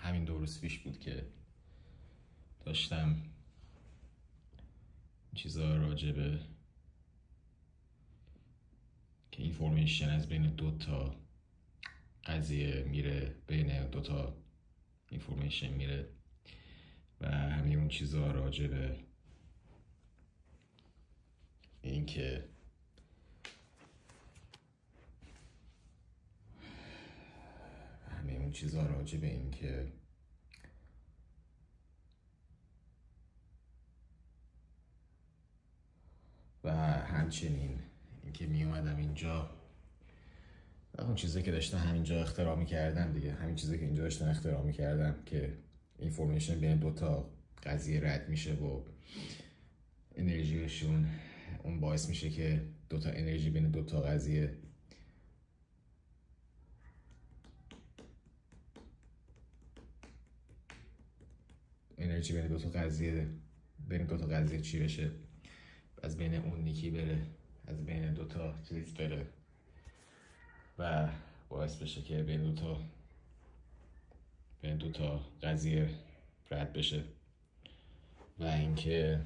همین 2 روز پیش بود که داشتم چیزا راجع به که اینفورمیشن از بین 2 تا قضیه میره، بین 2 تا اینفورمیشن میره و همین اون چیزا راجع به این که و همچنین اینکه می اومدم اینجا اون چیزی که داشتن همینجا اختراع میکردن دیگه، همین چیزی که اینجا داشتن اختراع میکردن که اینفورمیشن بین 2 تا قضیه رد میشه و انرژیشون اون باعث میشه که 2 تا انرژی بین 2 تا قضیه بین 2 تا قضیه چی بشه، از بین اون یکی بره، از بین 2 تا چیز بره و باعث بشه که بین 2 تا قضیه رد بشه و اینکه